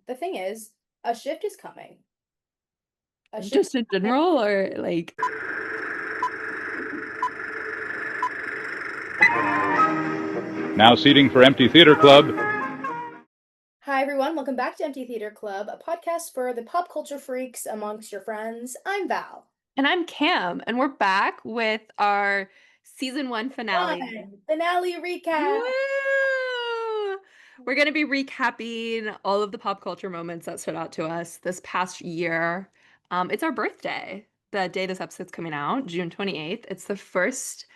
the thing is, a shift is coming. A shift is Just in coming. general, or like, Now seating for Empty Theater Club. Hi, everyone. Welcome back to Empty Theater Club, a podcast for the pop culture freaks amongst your friends. I'm Val. and I'm Cam, and we're back with our season one finale. Finale recap. Woo! We're going to be recapping all of the pop culture moments that stood out to us this past year. It's our birthday, the day this episode's coming out, June 28th. It's the first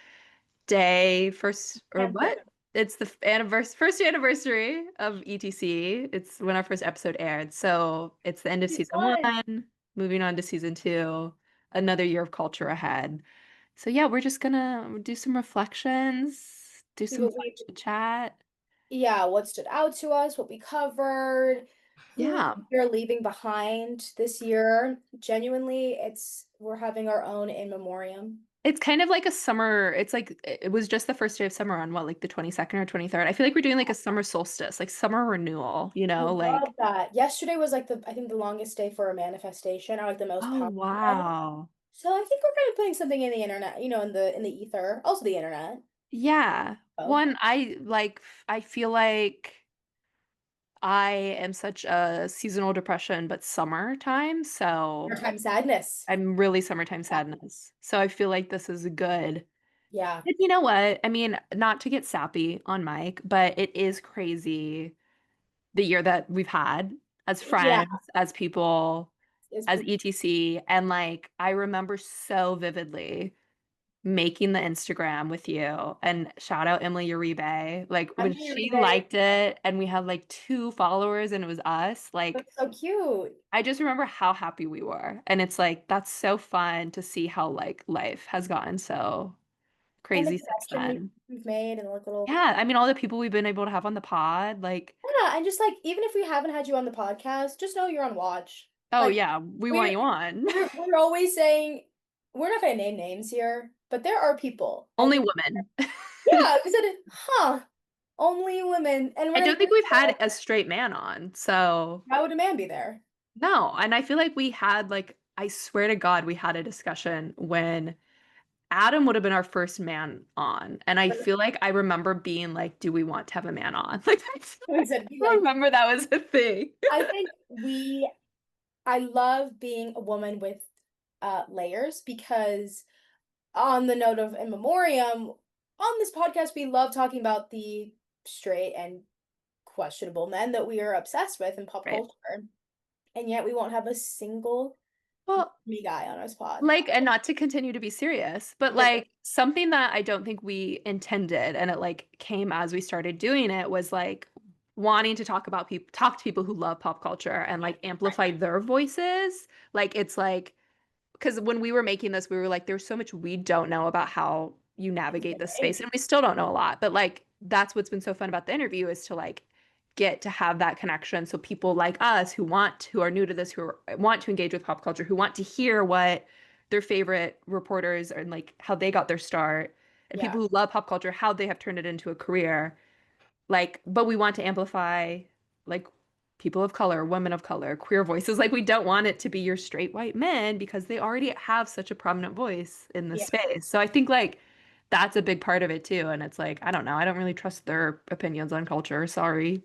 day, first, or Episode. what? It's the anniversary, first anniversary of ETC. It's when our first episode aired. So it's the end of It's season fun. one, moving on to season two, another year of culture ahead. So yeah, we're just gonna do some reflections, do See some what fun we, chit chat. yeah, what stood out to us, what we covered, who Yeah. we're leaving behind this year. Genuinely, we're having our own in memoriam. It's kind of like a summer, it's like it was just the first day of summer on what, like the 22nd or 23rd. I feel like we're doing like a summer solstice, like summer renewal, I love like, that. Yesterday was like I think the longest day for a manifestation, or like the most oh powerful day. wow. So I think we're kind of putting something in the internet, in the ether, also the internet. Yeah. Oh, One, I feel like I am such a seasonal depression, but summertime. So summertime sadness. I'm really summertime Yeah. sadness. So I feel like this is good. Yeah. And you know what? I mean, not to get sappy on Mike, but it is crazy the year that we've had as Yeah. friends, as people, It's as been, ETC. And like, I remember so vividly making the Instagram with you, and shout out Emily Uribe. Like I'm when here she today. liked it and we had like 2 followers and it was us, like That's so cute. I just remember how happy we were. And it's like that's so fun to see how like life has gotten so And the crazy since connection then. we've made and like little, Yeah, I mean all the people we've been able to have on the pod, like, yeah, and just like even if we haven't had you on the podcast, just know you're on watch. oh Like yeah, we want we're you on. we're always saying we're not gonna name names here, but there are people, and Only women. yeah, we said, huh, only women, and I we're gonna don't think use we've had that. a straight man on. So Why would a man be there? no, and I feel like we had like I swear to God we had a discussion when Adam would have been our first man on. And I But feel like I remember being like, do we want to have a man on? Like we said, be I like, remember that was a thing. I think I love being a woman with layers because on the note of in memoriam, on this podcast, we love talking about the straight and questionable men that we are obsessed with in pop Right. culture. And yet we won't have a single Well, me guy on our pod. like, and not to continue to be serious, but But like something that I don't think we intended and it like came as we started doing it was like wanting to talk to people who love pop culture and like amplify their voices. Like it's like because when we were making this, we were like, there's so much we don't know about how you navigate this space, and we still don't know a lot. But like, that's what's been so fun about the interview is to like get to have that connection. So people like us who are new to this, want to engage with pop culture, who want to hear what their favorite reporters and like how they got their start, and yeah, people who love pop culture, how they have turned it into a career. Like, but we want to amplify like people of color, women of color, queer voices. Like, we don't want it to be your straight white men because they already have such a prominent voice in the yeah. space. So I think like that's a big part of it too. And it's like, I don't know, I don't really trust their opinions on culture. Sorry.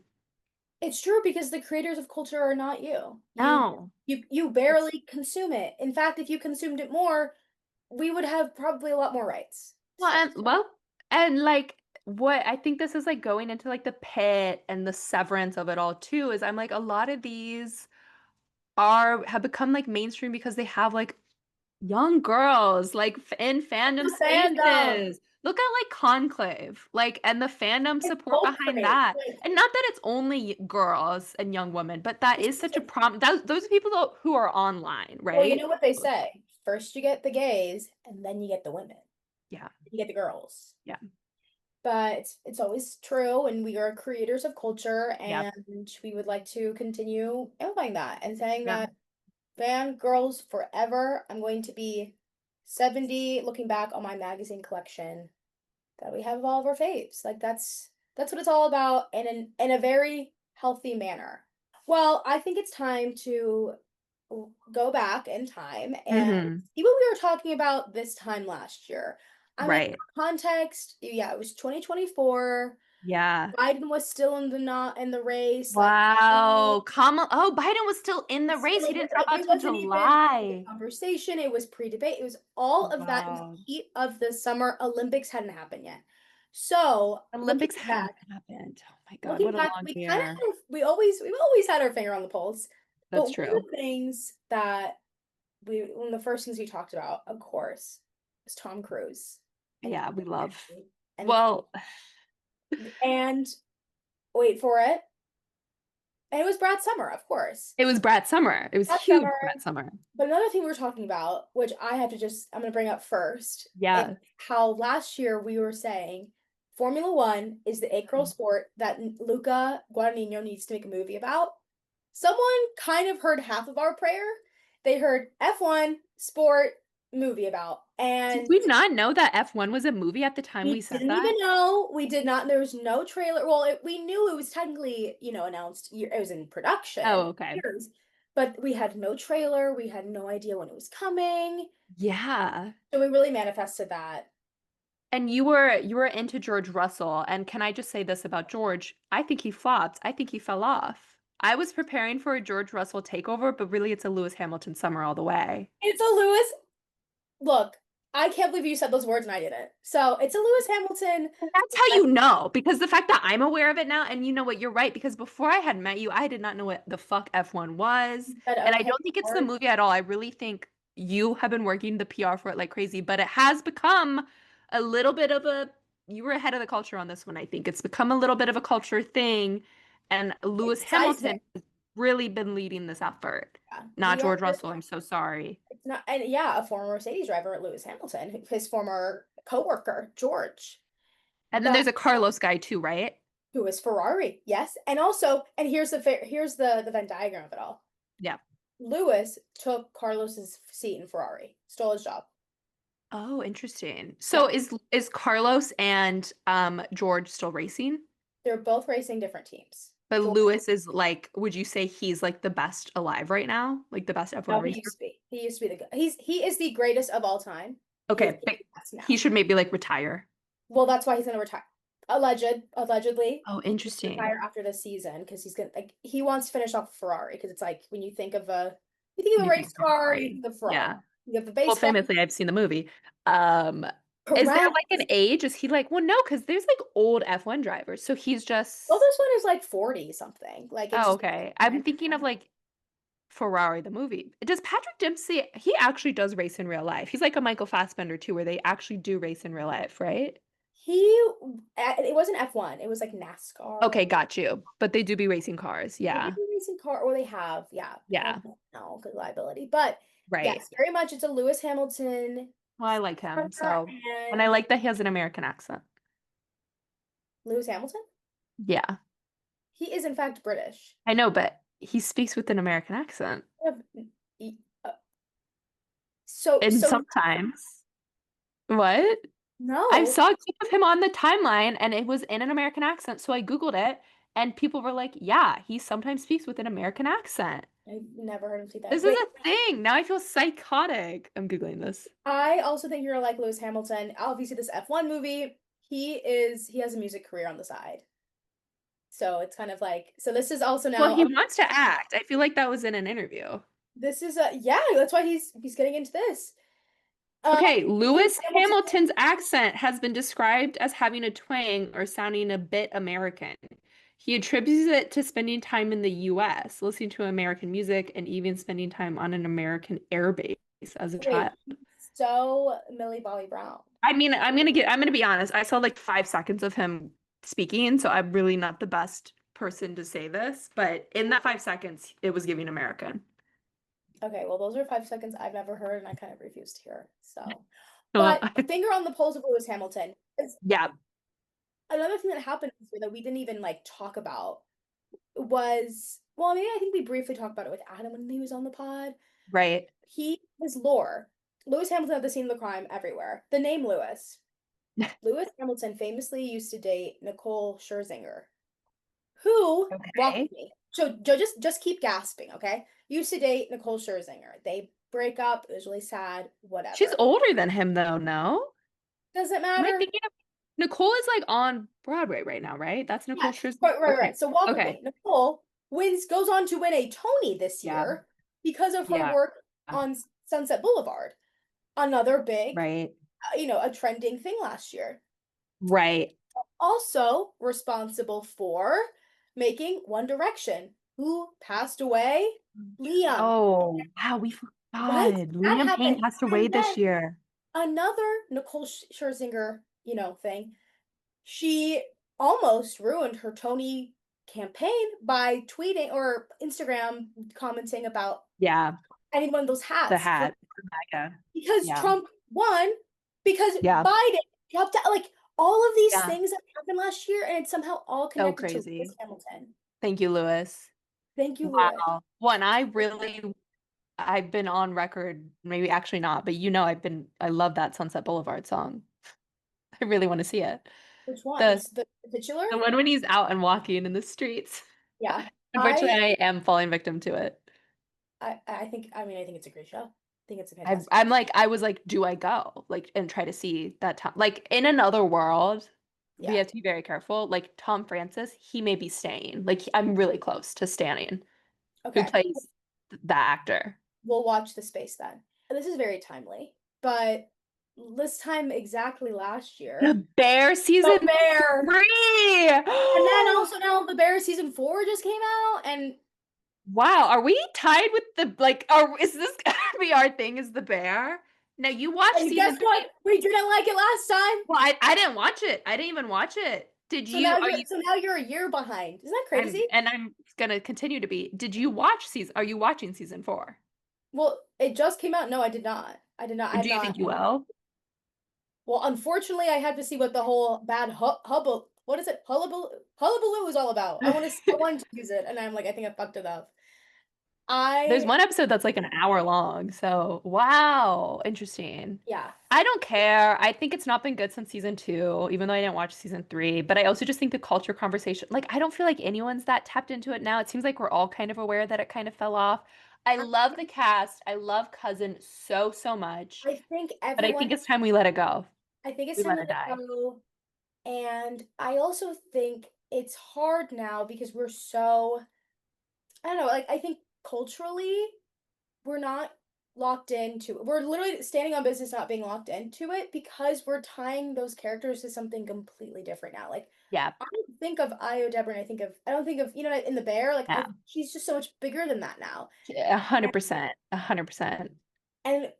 It's true because the creators of culture are not you. No. You It's barely consume it. In fact, if you consumed it more, we would have probably a lot more rights. well, So and like what I think this is like going into like the pit and the severance of it all too is I'm like a lot of these are have become like mainstream because they have like young girls like in fandom the fandom, spaces. Look at like Conclave, like and the fandom it's support cult behind crave. that. And not that it's only girls and young women, but that is such a those are people who are online, Well, you right? know what they say. First you get the gays, and then you get the women. Yeah. You get the girls. Yeah. But it's always true, and we are creators of culture, Yep. and we would like to continue amplifying that and saying Yeah. that fangirls forever. I'm going to be 70 looking back on my magazine collection that we have of all of our faves. Like that's what it's all about in a very healthy manner. Well, I think it's time to go back in time and Mhm. see what we were talking about this time last year. I mean, Right. for context, yeah, it was 2024. Yeah. Biden was still in the not in the race. Like, Wow. Biden was still in the so race. He didn't drop out it till wasn't even the July. conversation. It was pre-debate. It was all of that in the Wow. heat of the Summer Olympics hadn't happened yet. So Olympics hadn't happened. Oh my God, looking what a back, long we kind of year. we've always had our finger on the pulse. But That's one of true. the things that one of the first things we talked about, of course, was Tom Cruise and Yeah, we love. and Well, and wait for it. And it was Brad Summer, of course. it was BRAT Summer. It was Brad huge Summer. BRAT Summer. But another thing we were talking about, which I'm going to bring up first, is Yeah. how last year we were saying Formula One is the eight-girl sport that Luca Guadagnino needs to make a movie about. Someone kind of heard half of our prayer. They heard F1 sport movie about. Did And we not know that F1 was a movie at the time we we said didn't that? even know. We did not. There was no trailer. Well, we knew it was technically, announced. It was in production. Oh, okay. Years, but we had no trailer. We had no idea when it was coming. Yeah. So we really manifested that. And you were into George Russell, and can I just say this about George? I think he flopped. I think he fell off. I was preparing for a George Russell takeover, but really it's a Lewis Hamilton summer all the way. It's a Lewis. Look, I can't believe you said those words and I didn't. So it's a Lewis Hamilton. And that's how you know, because the fact that I'm aware of it now, and you know what, you're right, because before I had met you, I did not know what the fuck F1 was. Said And I okay, don't think it's the George. movie at all. I really think you have been working the PR for it like crazy, but it has become a little bit of you were ahead of the culture on this one, I think. It's become a little bit of a culture thing, and Lewis It's seismic. Hamilton has really been leading this effort, Yeah. not We are. George Russell. I'm so sorry. It's not. And yeah, a former Mercedes driver, Lewis Hamilton, his former coworker, George. And then But there's a Carlos guy too, right? who was Ferrari? Yes, and also, and here's the Venn diagram of it all. Yeah. Lewis took Carlos's seat in Ferrari, stole his job. Oh, interesting. So Yeah, is Carlos and George still racing? they're both racing different teams. But George, Lewis is like, would you say he's like the best alive right now? Like the best F1 no, he racer? used to be. He used to be he is the greatest of all time. He is Okay, the but best he now. should maybe like retire. Well, that's why he's gonna retire. Allegedly, Oh, he's gonna interesting. retire after this season because he's gonna he wants to finish off Ferrari because it's like when you think of a You think race car, you Ferrari. think of Ferrari. Yeah. You have the Well, baseball. famously, I've seen the movie. Um, is there Correct. like an age? Is he like, well, no, because there's like old F1 drivers. So he's Well, just, this one is like 40 something. Like it's oh, just okay. I'm thinking of like Ferrari, the movie. Does Patrick Dempsey, he actually does race in real life. He's like a Michael Fassbender too, where they actually do race in real life, right? he it wasn't F1, it was like NASCAR. Okay, got you. But they do be racing cars. They do Yeah. a racing car, or they have, yeah. I Yeah. don't know, good liability. But Right. yes, very much it's a Lewis Hamilton Well, I like him. car So, and I and like that he has an American accent. Lewis Hamilton. Yeah. He is in fact British. I know, but he speaks with an American accent. Of- e- uh, So And so sometimes, what? I no, saw a clip of him on the timeline and it was in an American accent. So I Googled it and people were like, yeah, he sometimes speaks with an American accent. I've never heard him say that. This is Wait, a thing. Now I feel psychotic. I'm Googling this. I also think you're like Lewis Hamilton. Obviously, this F1 movie, he has a music career on the side. So it's kind of like, so this is also Well, now he wants to act. I feel like that was in an interview. this is a yeah, that's why he's getting into this. Okay, Lewis Lewis Hamilton, Hamilton's accent has been described as having a twang or sounding a bit American. He attributes it to spending time in the US, listening to American music, and even spending time on an American airbase as a wait, child. so Millie Bobby Brown. I mean, I'm gonna be honest. I saw like 5 seconds of him speaking, so I'm really not the best person to say this, but in that 5 seconds, it was giving American. Okay, well, those are 5 seconds I've never heard, and I kind of refuse to hear. So, Uh, but finger on the pulse of Lewis Hamilton. yeah, Another thing that happened this year that we didn't even like talk about was, well, maybe I think we briefly talked about it with Adam when he was on the pod. right. His lore. Lewis Hamilton at the scene of the crime everywhere. The name Lewis. Lewis Hamilton famously used to date Nicole Scherzinger, who walked Okay. with me. So just keep gasping, okay? Used to date Nicole Scherzinger. They break up. It was really sad. Whatever. She's older than him though, no? Doesn't Am I matter. thinking of Nicole is like on Broadway right now, right? That's Nicole Yes. Scherzinger. Right. Okay. Right. So walk with Okay. me. Nicole goes on to win a Tony this Yeah. year because of her Yeah. work on Sunset Boulevard. Another big, Right. a trending thing last year. Right. Also responsible for making One Direction, who passed away, Liam. Oh, wow, we forgot. Right? That Liam Payne happened. passed away And this then year. another Nicole Scherzinger, thing. She almost ruined her Tony campaign by tweeting or Instagram commenting about Yeah, any one of those the hats hat. MAGA. because Yeah. Trump won because Yeah. Biden dropped out. Like all of these Yeah. things that happened last year, and it's somehow all So connected to crazy. Lewis Hamilton. Thank you, Lewis. Thank you, Lewis. Wow. One, I've been on record, maybe actually not, but I love that Sunset Boulevard song. I really want to see it. Which one? The The titular? the one when he's out and walking in the streets. Yeah. Unfortunately, I am falling victim to it. I think it's a great show. I think it's a I fantastic. I'm like I was like, do I go like and try to see that Tom like in another world? We Yeah. have to be very careful. Like Tom Francis, he may be staying. Like I'm really close to Stanning, who Okay. plays that actor. We'll watch the space then. And this is very timely, but this time exactly last The year, Bear season The Bear, 3. and then also now The Bear season 4 just came out, and Wow, are we tied with the is this gonna be our thing? Is The Bear? Now you watched guess season 3. what? We didn't like it last time. Well, I didn't watch it. I didn't even watch it. Did So you? now Are you? you're a year behind. Isn't that crazy? I'm gonna continue to be. Did you watch season? Are you watching season 4? Well, it just came out. No, I did not. I have Do you think not. you will? Well, unfortunately, I had to see what the whole bad hubbub, what is it, hullabaloo is all about. I wanted to use it, and I'm like, I think I fucked it up. There's I one episode that's like an hour long. So wow, interesting. Yeah. I don't care. I think it's not been good since season 2, even though I didn't watch season 3. But I also just think the culture conversation, like, I don't feel like anyone's that tapped into it now. It seems like we're all kind of aware that it kind of fell off. I love the cast. I love Cousin so, so much. I think But I think everyone. it's time we let it go. I think it's We time let to it let die. it go, and I also think it's hard now because we're so. I don't know. Like I think culturally, we're not locked into. We're literally standing on business, not being locked into it because we're tying those characters to something completely different now. Like Yeah. I don't think of Io Deborah, and I don't think of in the Bear. Like Yeah. she's just so much bigger than that now. 100%. 100%. And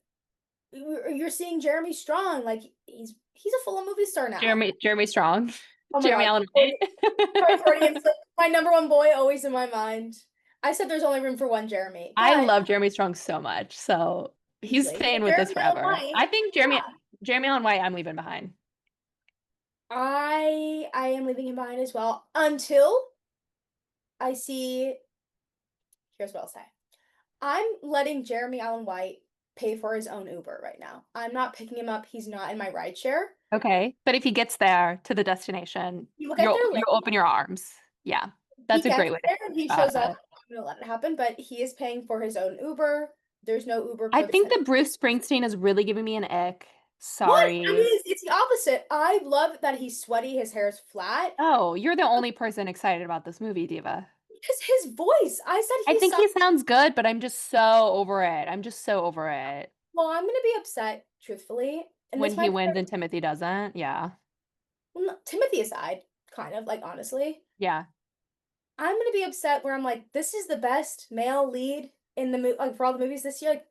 you're seeing Jeremy Strong, like he's a full-on movie star now. Jeremy Strong. Oh my Jeremy God. Allen Sorry, White. Freudian slip. My number one boy always in my mind. I said there's only room for one Jeremy, I but love Jeremy Strong so much. So he's easily. staying with us Jeremy Allen forever. White. I think Jeremy Allen White, I'm leaving behind. I am leaving him behind as well until I see. Here's what I'll say. I'm letting Jeremy Allen White pay for his own Uber right now. I'm not picking him up. He's not in my rideshare. Okay. But if he gets there to the destination, He will get there you'll late. open your arms. Yeah. He That's a great gets way there and he to shows up. it. I'm gonna let it happen, but he is paying for his own Uber. There's no Uber I Cribs think today. that Bruce Springsteen is really giving me an ick. What? I mean, Sorry. it's the opposite. I love that he's sweaty, his hair is flat. Oh, you're the only person excited about this movie, Diva. Because his voice, I said I he think sounds. he sounds good, but I'm just so over it. I'm just so over it. Well, I'm gonna be upset, truthfully. And When this he might be wins and Timothy doesn't. Yeah. well, Timothy aside, kind of, like honestly. Yeah. I'm gonna be upset where I'm like, this is the best male lead in the movie, like for all the movies this year. Like,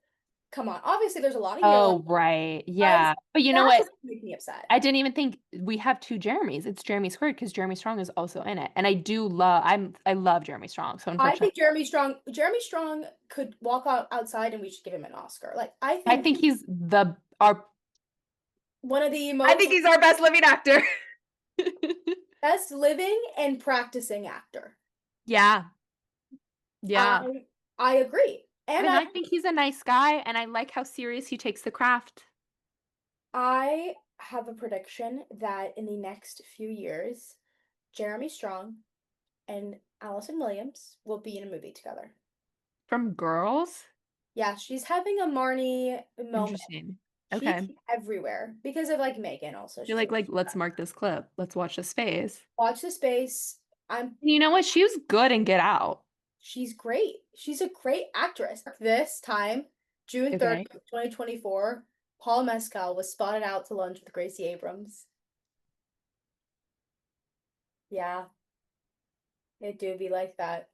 come on. Obviously, there's a lot of Oh, year right. guys. Yeah. But you know That what? doesn't make me upset. I didn't even think we have 2 Jeremys. It's Jeremy squared because Jeremy Strong is also in it. And I love Jeremy Strong. So I think unfortunately, Jeremy Strong could walk outside and we should give him an Oscar. Like, I I think think he's our one of the I think most he's our best living actor. best living and practicing actor. Yeah. Yeah. I agree. And And I think he's a nice guy and I like how serious he takes the craft. I have a prediction that in the next few years, Jeremy Strong and Allison Williams will be in a movie together. From Girls? Yeah, she's having a Marnie moment. Interesting. She's Okay. everywhere because of like Megan also. You're She's like, like, let's mark this clip. Let's watch this space. watch the space. I'm You know what? She was good in Get Out. She's great. She's a great actress. This time, June Okay. 30th, 2024, Paul Mescal was spotted out to lunch with Gracie Abrams. Yeah, it do be like that.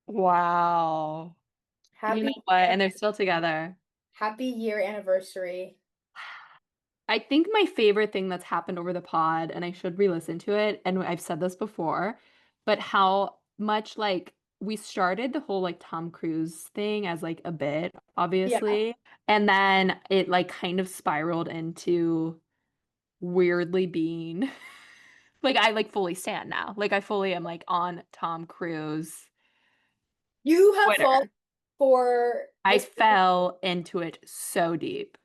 Wow. You know Happy what? And they're still together. happy year anniversary. I think my favorite thing that's happened over the pod, and I should re-listen to it, and I've said this before, but how much like we started the whole like Tom Cruise thing as like a bit, Yeah. obviously, and then it like kind of spiraled into weirdly being like I like fully stand now. Like I fully am like on Tom Cruise You have fallen Twitter. for I this fell into it so deep.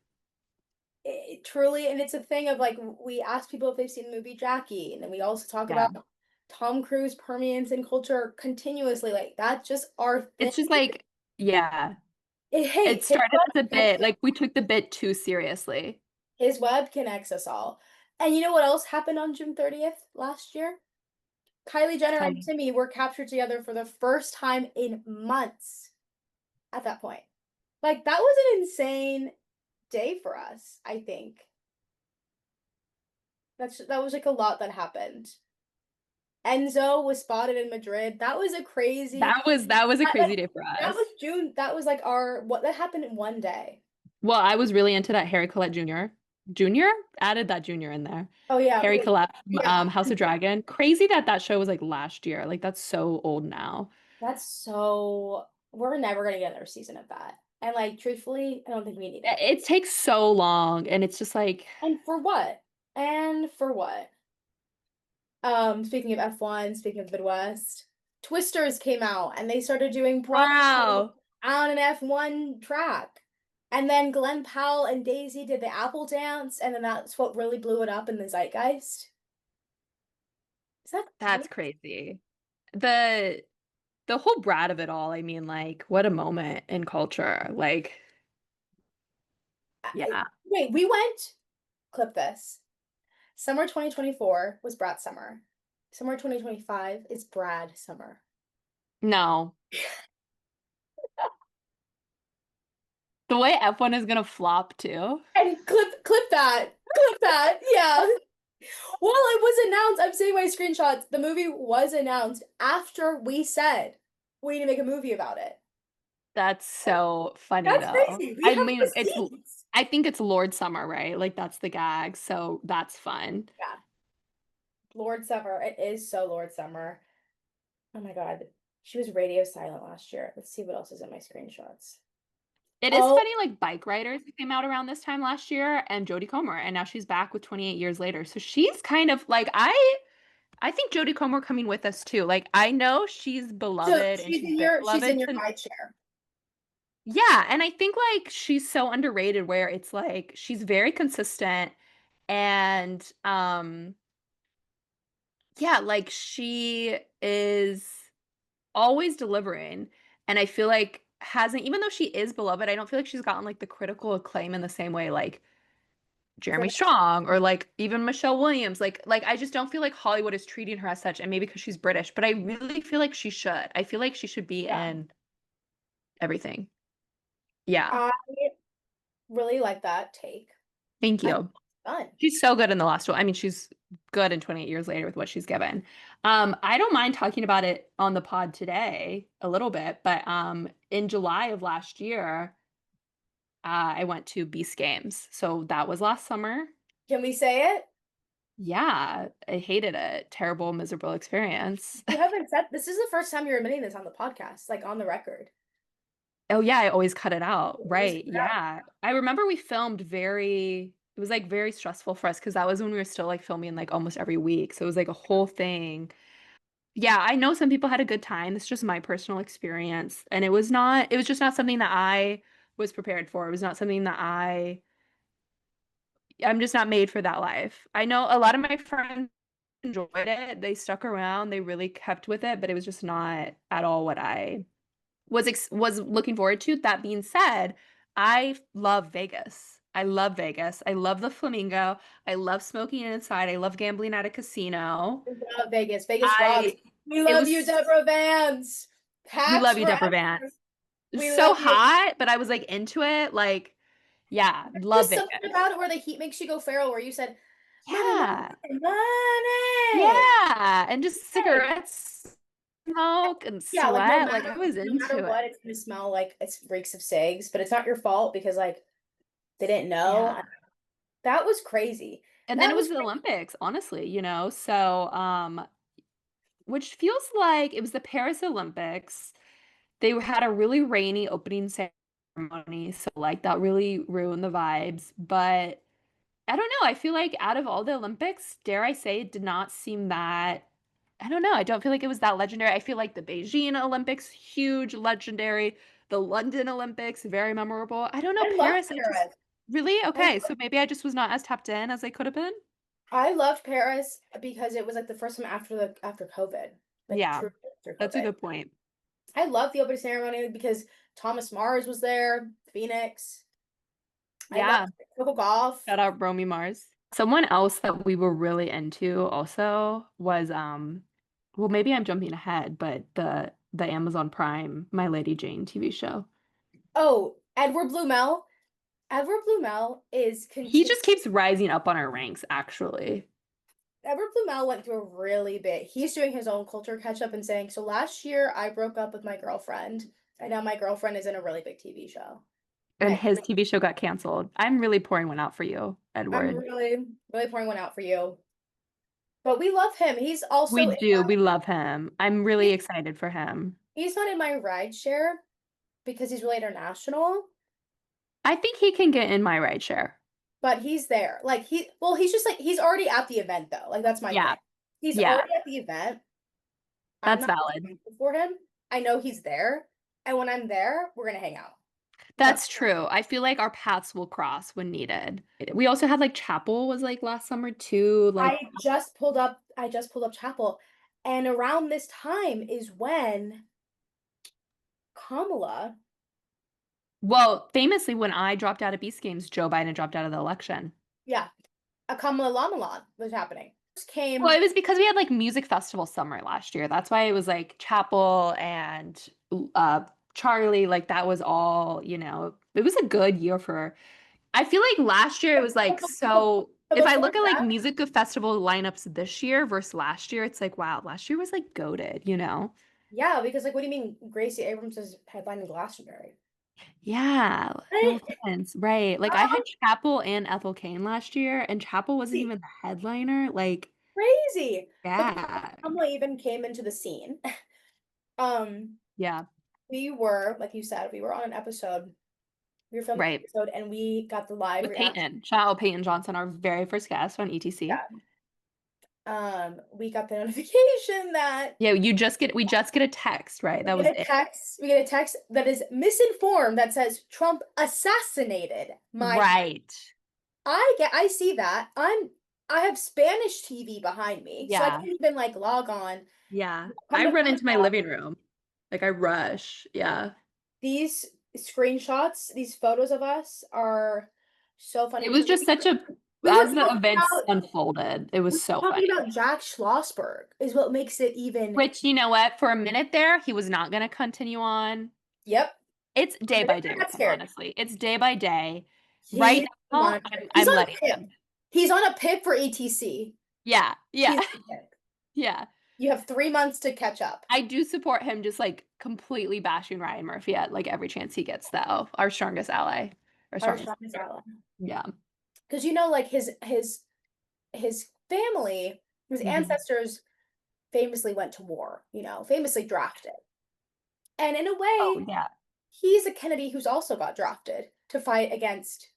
truly, and it's a thing of like we ask people if they've seen the movie Jackie, and then we also talk Yeah. about Tom Cruise permeates in culture continuously. Like that's just our thing. It's just like, yeah. Hey, It started as a bit, like we took the bit too seriously. his web connects us all. And you know what else happened on June 30th last year? Kylie Jenner Tell and me. Timmy were captured together for the first time in months at that point. Like, that was an insane day for us, I think. That was like a lot that happened. Enzo was spotted in Madrid. That was a crazy That was a crazy day for that us. was June. That was like our what that happened in one day. Well, I was really into that Harry Collette Jr. Jr. Added that Jr. in there. Oh yeah, Harry wait. Collette from Yeah. House of Dragon. Crazy that that show was like last year. Like that's so old now. That's so we're never gonna get another season of that. And like truthfully, I don't think we need it. It takes so long, and it's just like, And for what? And for what? Speaking of F1, speaking of Midwest, Twisters came out and they started doing promo wow, on an F1 track. And then Glenn Powell and Daisy did the Apple dance, and then that's what really blew it up in the zeitgeist. Is that that's crazy? crazy. The the whole brat of it all. I mean, like, what a moment in culture. Like, yeah. Wait, we went, clip this. Summer 2024 was BRAT Summer. Summer 2025 is Brad Summer. No. The way F1 is gonna flop too. And clip that. Clip that. Yeah. Well, it was announced. I'm seeing my screenshots. The movie was announced after we said we need to make a movie about it. That's so funny That's though. crazy. We I have mean, receipts. I think it's Lord Summer, right? Like that's the gag, so that's fun. Yeah. Lord Summer. It is so Lord Summer. Oh my God. She was radio silent last year. Let's see what else is in my screenshots. It is Oh, funny, like Bike Riders came out around this time last year, and Jodie Comer, and now she's back with 28 years later. So she's kind of like I think Jodie Comer coming with us too. Like I know she's so beloved and she's been she's in beloved your since high chair. yeah, and I think like she's so underrated where it's like she's very consistent and yeah, like she is always delivering and I feel like hasn't even though she is beloved, I don't feel like she's gotten like the critical acclaim in the same way like For Jeremy Strong or like even Michelle Williams. Like I just don't feel like Hollywood is treating her as such and maybe because she's British, but I really feel like she should. I feel like she should be yeah. in everything. Yeah. I really like that take. Thank I think you. it's fun. She's so good in the last one. I mean, she's good in 28 years later with what she's given. I don't mind talking about it on the pod today a little bit, but in July of last year, I went to Beast Games. So that was last summer. Can we say it? Yeah, I hated it. Terrible, miserable experience. You haven't said this is the first time you're admitting this on the podcast, like on the record. Oh yeah, I always cut it out. Always Right. put it out. Yeah. I remember we filmed it was like very stressful for us because that was when we were still like filming like almost every week. So it was like a whole thing. Yeah, I know some people had a good time. It's just my personal experience. And it was just not something that I was prepared for. It was not something that I'm just not made for that life. I know a lot of my friends enjoyed it. They stuck around. They really kept with it, but it was just not at all what I was looking forward to. That being said, I love Vegas. I love Vegas. I love the flamingo. I love smoking inside. I love gambling at a casino. We love Vegas. Vegas rocks. I We it love you, was Deborah Vance. We Hacks love you, for Deborah Van. extras. It was We so love you. hot, but I was like into it. Like, yeah, love Just Vegas. something about it where the heat makes you go feral, where you said, money, money, Yeah. money. Yeah. And just Hey. cigarettes, smoke, and Yeah, like sweat. Like I was no matter into it. what, it's gonna smell like it's reeks of cigs, but it's not your fault because like they didn't Yeah. know. That was crazy. And then That it was was the Olympics, honestly, So, which feels like it was the Paris Olympics. They had a really rainy opening ceremony, so like that really ruined the vibes. But I don't know. I feel like out of all the Olympics, dare I say, it did not seem that. I don't know. I don't feel like it was that legendary. I feel like the Beijing Olympics, huge, legendary. The London Olympics, very memorable. I don't know. I love Paris, I just Paris. really I, okay. So maybe I just was not as tapped in as I could have been. I loved Paris because it was like the first time after COVID, like Yeah, true after that's a COVID. good point. I love the opening ceremony because Thomas Mars was there, Phoenix. I love Yeah. Coco Golf. Shout out Romy Mars. Someone else that we were really into also was well maybe I'm jumping ahead, but the Amazon Prime My Lady Jane TV show. Oh, Edward Blumel. Edward Blumel is He continu just keeps rising up on our ranks, actually. Edward Blumel went through a really big. He's doing his own culture catch up and saying, "So last year I broke up with my girlfriend, and now my girlfriend is in a really big TV show." And And his TV show got canceled. I'm really pouring one out for you, I'm Edward. really, really pouring one out for you. But we love him. He's also We in do. We love him. I'm really he's, excited for him. he's not in my ride share because he's really international, I think he can get in my ride share. but he's there. Like he's just like he's already at the event though. Like that's my Yeah. thing. He's Yeah. already at the event. I'm That's not valid. for him. I know he's there, and when I'm there, we're gonna hang out. That's true. I feel like our paths will cross when needed. We also had like Chapel was like last summer too. Like, I just pulled up Chapel, and around this time is when Kamala, well, famously, when I dropped out of Beast Games, Joe Biden dropped out of the election. yeah, a Kamala Lamalan was happening. Just Well, came, it was because we had like music festival summer last year. That's why it was like Chapel and uh Charlie, like that was all, it was a good year for I feel like last year it was like so but if I before look at like that, music festival lineups this year versus last year, it's like wow, last year was like goated. yeah, because like, what do you mean Gracie Abrams is headlining Glastonbury? Yeah, no Right? offense. Right. Like I had Chapel and Ethel Kane last year, and Chapel wasn't even the headliner. Like, Crazy. But before yeah. Kamala even came into the scene, um, Yeah. we were, like you said, we were on an episode. We were filming an Right. episode, and we got the live With reaction. Peyton. Shout out Peyton Johnson, our very first guest on ETC. Yeah. We got the notification that Yeah, we just get a text, right? That was it. we get a text that is misinformed that says Trump assassinated my Right. I see that. I have Spanish TV behind me, so I Yeah. can't even like log on. Yeah. Come I to run find into my out, living room. Like I rush. Yeah. these screenshots, these photos of us are so funny It was because just such a we were as the talking events about unfolded, it was so talking funny. about Jack Schlossberg is what makes it even. Which, you know what? For a minute there, he was not going to continue on. Yep. It's day by day I with got him, scared. honestly. It's day by day. Right He's now, on a pip. He's I'm on a letting pip. him. He's on a pip for ETC. Yeah, yeah, He's on a pip. yeah. You have 3 months to catch up. I do support him just like completely bashing Ryan Murphy at like every chance he gets, though. Our strongest ally. Our Our strongest. strongest ally. Yeah. Because like his family, his Mhm. ancestors famously went to war, famously drafted. And in a Oh, way, yeah. he's a Kennedy who's also got drafted to fight against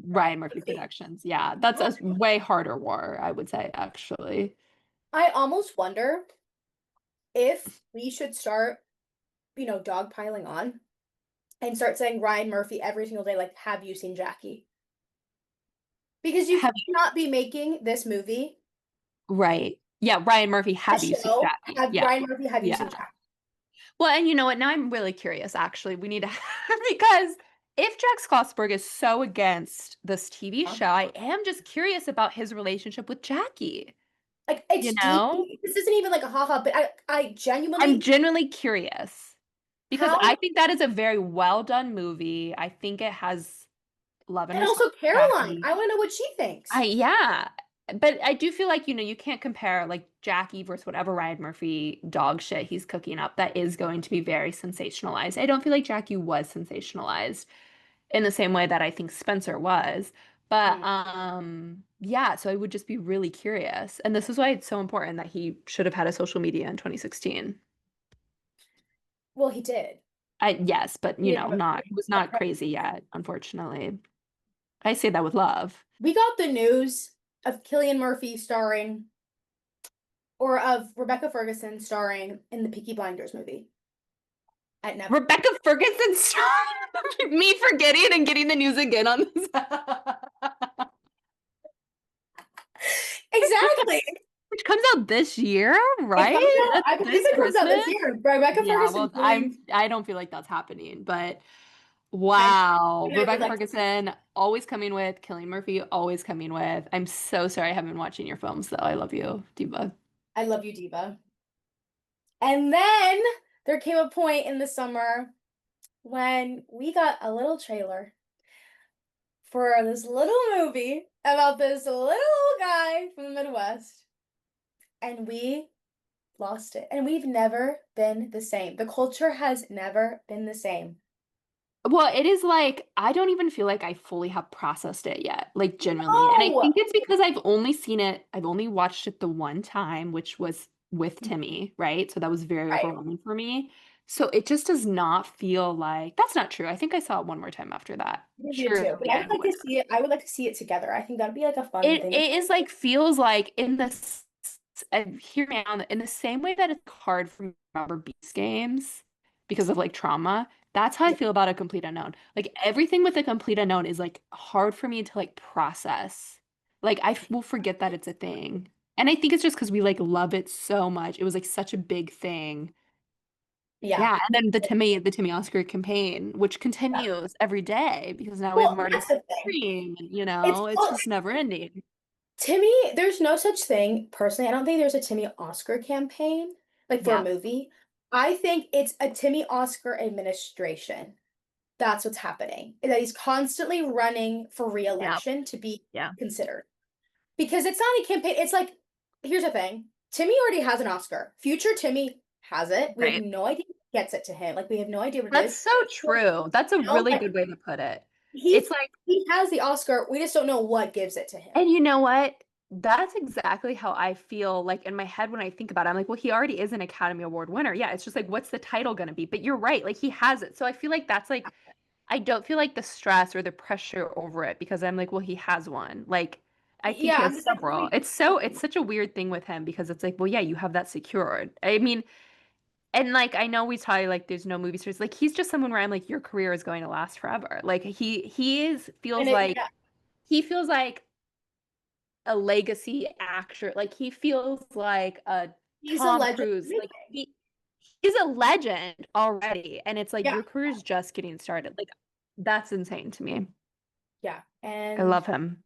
Ryan Murphy Murphy. Productions. Yeah. That's a way harder war, I would say, actually. I almost wonder if we should start, dogpiling on and start saying Ryan Murphy every single day, like, have you seen Jackie? Because you Have cannot be making this movie Right. Yeah, Ryan Murphy, The have you seen show, Jackie? have Yeah. Ryan Murphy, have you Yeah. seen Jack? Well, and you know what? Now I'm really curious, actually. We need to because if Jack Schlossberg is so against this TV Huh? show, I am just curious about his relationship with Jackie. Like You it's know? deeply. This isn't even like a haha, but I I'm genuinely genuinely curious because how I think that is a very well done movie. I think it has love and interest also with Caroline. Jackie. I want to know what she thinks. Yeah. But I do feel like, you can't compare like Jackie versus whatever Ryan Murphy dog shit he's cooking up that is going to be very sensationalized. I don't feel like Jackie was sensationalized in the same way that I think Spencer was. But Mm. yeah, so I would just be really curious. And this is why it's so important that he should have had a social media in 2016. Well, he did. Yes, but He didn't have not he was not a. crazy yet, unfortunately. I say that with love. We got the news of Cillian Murphy starring, or of Rebecca Ferguson starring in the Peaky Blinders movie at Netflix. Rebecca Ferguson me forgetting and getting the news again on this. Exactly. Which comes out this year, It comes right? out. That's I believe this it comes out Christmas. this year. Rebecca Yeah, Ferguson well, joined. I don't feel like that's happening, but I, wow. I would Rebecca like to see. Ferguson always coming with, Cillian Murphy always coming with. I'm so sorry I haven't been watching your films though. I love you, Diva. I love you, Diva. And then there came a point in the summer when we got a little trailer for this little movie about this little guy from the Midwest. And we lost it. And we've never been the same. The culture has never been the same. Well, it is like I don't even feel like I fully have processed it yet, like genuinely. And I No! think it's because I've only watched it the one time, which was with Timmy, right? So that was very Right. overwhelming for me. So it just does not feel like that's not true. I think I saw it one more time after that. I did too. But Surely I I would have like to one. see it. I would like to see it together. I think that'd be like a fun It thing. it is like feels like in this hear me out in the same way that it's hard for me to remember Beast games because of like trauma. That's how I Yeah. feel about a complete unknown. Like everything with a complete unknown is like hard for me to like process. Like will forget that it's a thing. And I think it's just because we like love it so much. It was like such a big thing. Yeah. Yeah. And then the Timmy Oscar campaign, which Yeah. continues every day because now we have Well, Marty that's the thing. Scream, and It's it's well, just never ending. Timmy, there's no such thing, personally. I don't think there's a Timmy Oscar campaign, like for a Yeah. movie. I think it's a Timmy Oscar administration. That's what's happening. That he's constantly running for Yeah. re-election to be Yeah. considered. Because it's not a campaign. It's like, here's the thing. Timmy already has an Oscar. Future Timmy has it. We have Right. no idea what gets it to him. Like we have no idea what it That's is. so true. That's a No, really like good way to put it. he's It's like, he has the Oscar. We just don't know what gives it to him. and you know what? That's exactly how I feel like in my head when I think about it. I'm like, well, he already is an Academy Award winner. Yeah, it's just like, what's the title going to be? But you're right. Like, he has it. So I feel like that's like, I don't feel like the stress or the pressure over it because I'm like, well, he has one. Like, I think Yeah, he I'm has just like, several. It's such a weird thing with him because it's like, well, yeah, you have that secured. I mean, and like I know we tell you like there's no movie stars. Like he's just someone where I'm like, your career is going to last forever. Like he is and feels it, like yeah, he feels like a legacy actor. Like he feels like a he's a Tom legend. Cruise. Like he's a legend already. And it's like Yeah, your career is just getting started. Like that's insane to me. yeah, I and love him.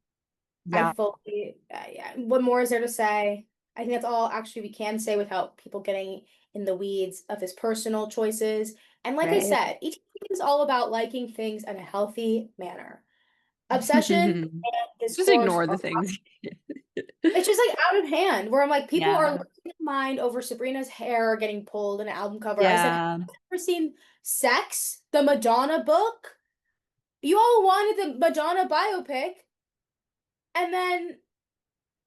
I Yeah. fully, yeah. What more is there to say? I think that's all actually we can say without people getting in the weeds of his personal choices. And like I Right. said, each thing is all about liking things in a healthy manner. Obsession and Just discourse ignore the are things. it's just like out of hand where I'm like people are Yeah. losing their mind over Sabrina's hair getting pulled in an album cover. I said, have Yeah. you ever seen Sex, the Madonna book? You all wanted the Madonna biopic, and then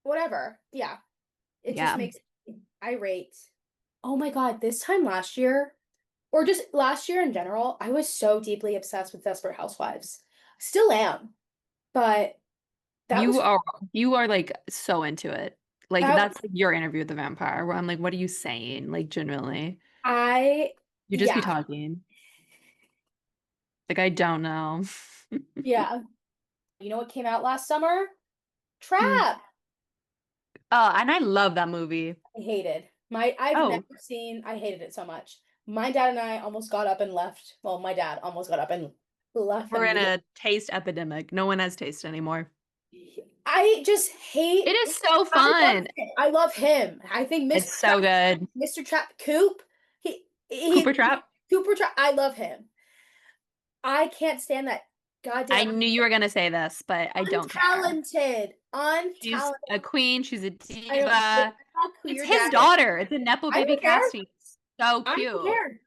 whatever. Yeah, it just Yeah. makes me irate. Oh my God, this time last year, or just last year in general, I was so deeply obsessed with Desperate Housewives. Still am, but that You was are you are like so into it. Like that that's like your interview with the vampire where I'm like, what are you saying? Like genuinely. I You just be yeah, talking. Like I don't know. yeah. You know what came out last summer? Hmm. Trap. Oh, and I love that movie. I hated. I've never Oh, seen, I hated it so much. My dad and I almost got up and left. Well, my dad almost got up and left the we're in movie. a taste epidemic. No one has taste anymore. I just It hate. is so I love fun. him. I love him. I think It's so good. Mr. Trap Coop. He Cooper Trap. Cooper Trap. I love him. I can't stand that I goddamn knew you were gonna say this, but I don't care. untalented, She's untalented. a queen. She's a I don't give a diva. fuck who It's your his dad is. daughter. It's a nepo I baby don't care. casting. So I don't cute. care.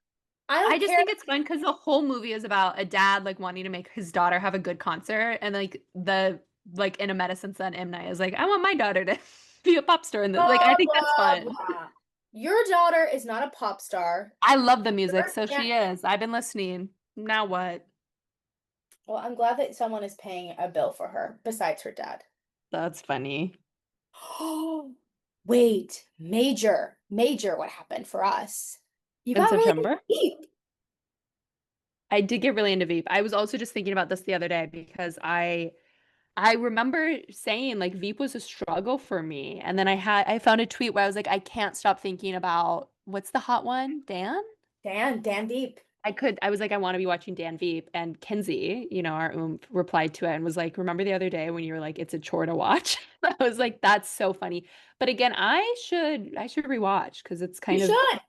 I I don't just care. think it's fun because the whole movie is about a dad like wanting to make his daughter have a good concert, and like in a medicine son, M Night is like, I want my daughter to be a pop star in this. Like, I Blah think that's blah fun. blah. Your daughter is not a pop star. I love the music, so Yeah. she is. I've been listening. Now what? Well, I'm glad that someone is paying a bill for her besides her dad. That's funny. Oh, wait, major, what happened for us? You In got really September? deep. I did get really into Veep. I was also just thinking about this the other day because I remember saying like Veep was a struggle for me. And then I found a tweet where I was like, I can't stop thinking about what's the hot one? Dan? Dan Deep. I was like, I want to be watching Dan Veep. And Kinsey, our replied to it and was like, remember the other day when you were like, it's a chore to watch? I was like, that's so funny. But again, I should rewatch because it's You kind of, should.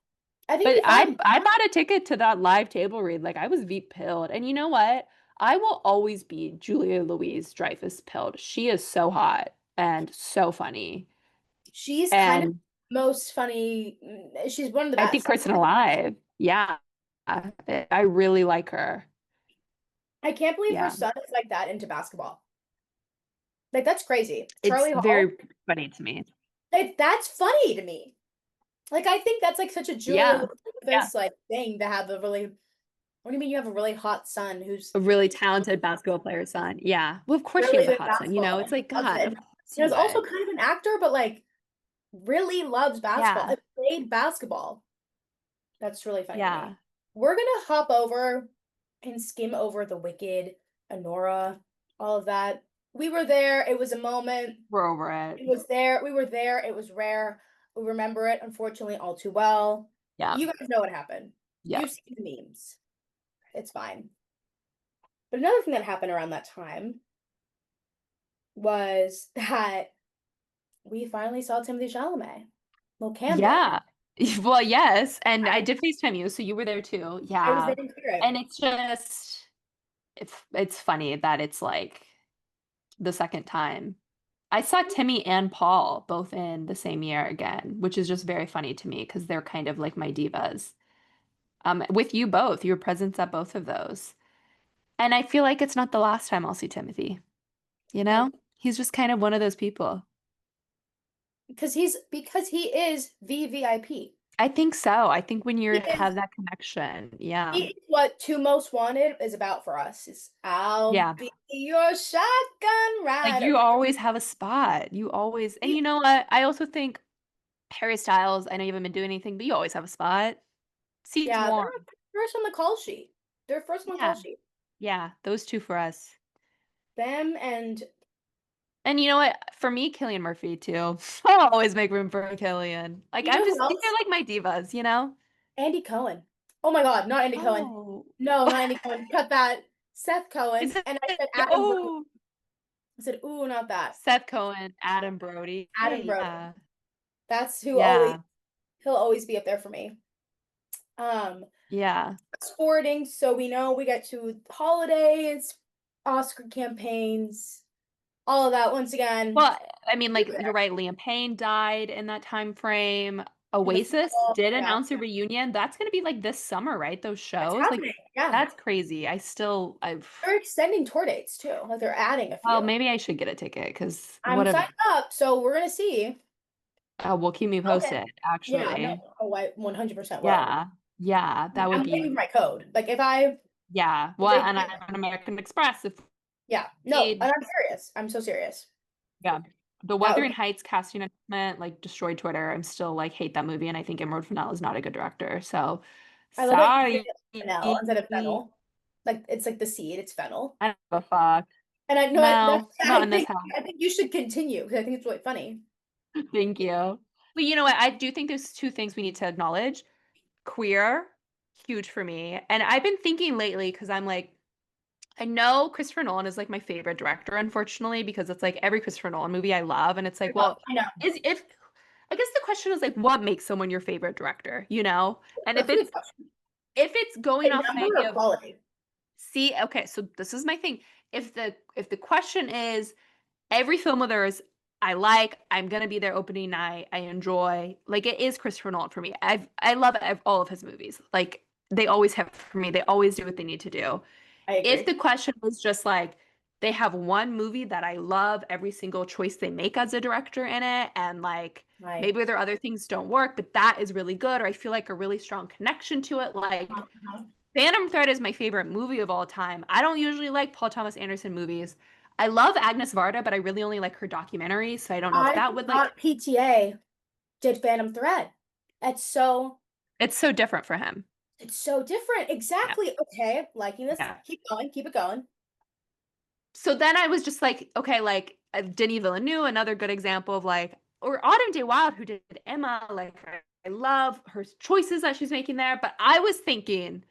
I think but it'd be fun. I bought a ticket to that live table read. Like I was Veep pilled. And you know what? I will always be Julia Louise Dreyfus pilled. She is so hot and so funny. She's kind of And most funny. She's one of the I think best. person alive. Yeah. I really like her. I can't believe her Yeah. son is like that into basketball. Like that's crazy. It's Charlie Hall. very funny to me. Like that's funny to me. Like I think that's like such a Julia Yeah. Yeah. Louis like thing to have a really. What do you mean you have a really hot son who's A really talented basketball player son. Yeah. Well, of course she really has a good hot son. basketball It's and like, loves God, it? of course You he know, is also would. kind of an actor, but like really loves basketball. Yeah. And played basketball. That's really funny to me. Yeah. We're gonna hop over and skim over The Wicked, Honora, all of that. We were there. It was a moment. We're over it. It was there. We were there. It was rare. We remember it, unfortunately, all too well. Yeah. You guys know what happened. Yeah. You've seen the memes. It's fine. But another thing that happened around that time was that we finally saw Timothee Chalamet. Well, Cam did. Yeah. Well, yes. And I did FaceTime you, so you were there too. I was Yeah. there in spirit. And it's funny that it's like the second time. I saw Timmy and Paul both in the same year again, which is just very funny to me because they're kind of like my divas. With you both, your presence at both of those. And I feel like it's not the last time I'll see Timothy. You I know? He's just kind of one of those people. because he is the VIP. I think so. I think when He you is have that connection, yeah. he is what Two Most Wanted is about for us. Is I'll Yeah. be your shotgun Like you rider. always have a spot. You always, and You, you know what? I also think Harry Styles, I know you haven't been doing anything, but you always have a spot. Seat's yeah, they're warm. first on the call sheet. They're first on the call Yeah. sheet. Yeah. Those two for us. Them and And you know what? For me, Killian Murphy too. I'll always make room for Killian. Like you know who these are else? like my divas, you know? Andy Cohen. Oh my God, not Andy Cohen. Oh. No, not Andy Cohen. Cut that. Seth Cohen. Is it? And I said Adam Brody. Oh, I said, ooh, not that. Seth Cohen, Adam Brody. Adam Brody. Yeah. That's who Yeah. he'll always be up there for me. Yeah. Sporting, so we know we get to holidays, Oscar campaigns, all of that once again. Well, I mean, like Yeah. you're right, Liam Payne died in that time frame. In the Oasis fall, did yeah. announce a reunion. That's gonna be like this summer, right? Those It's shows. Like happening. Yeah. that's crazy. They're extending tour dates too. Like they're adding a few. Well, maybe I should get a ticket because I'm signed up, so we're gonna see. will keep me Okay. posted, Yeah, actually. no, oh, I 100% will. Yeah. Yeah, that would I'm paying be my code. Like if I yeah. Well, they- and I'm on American Express if yeah, no, need. and I'm serious. I'm so serious. Yeah. The That would Wuthering be Heights casting announcement like destroyed Twitter. I'm still like hate that movie, and I think Emerald Fennell is not a good director. So I love that you sorry. say fennel instead of fennel. Like it's like the seed, it's fennel. I don't give a fuck. And I know No, that's not in this house. I think you should continue because I think it's really funny. Thank you. But you know what? I do think there's two things we need to acknowledge. Queer, huge for me. And I've been thinking lately because I'm like, I know Christopher Nolan is like my favorite director, unfortunately, because it's like every Christopher Nolan movie I love. And it's like, well, I know. is if I guess the question is like, what makes someone your favorite director, you know? And That's a good question. if it's going A off the number idea or of quality? see, okay, so this is my thing. If the question is every film of theirs I like, I'm gonna be there opening night, I enjoy, like it is Christopher Nolan for me. I love all of his movies. Like they always have for me. They always do what they need to do. I If agree. the question was just like they have one movie that I love every single choice they make as a director in it, and like Right. maybe their other things don't work, but that is really good, or I feel like a really strong connection to it. Like Uh-huh. Phantom Thread is my favorite movie of all time. I don't usually like Paul Thomas Anderson movies. I love Agnes Varda, but I really only like her documentaries, so I don't know if I that would like thought PTA did Phantom Thread. It's so it's so different for him. it's so different. Yeah. Exactly. Okay, liking this. Yeah. Keep going. Keep it going. So then I was just like, okay, like Denis Villeneuve, another good example of like, or Autumn Day Wilde, who did Emma. Like, I love her choices that she's making there. But I was thinking,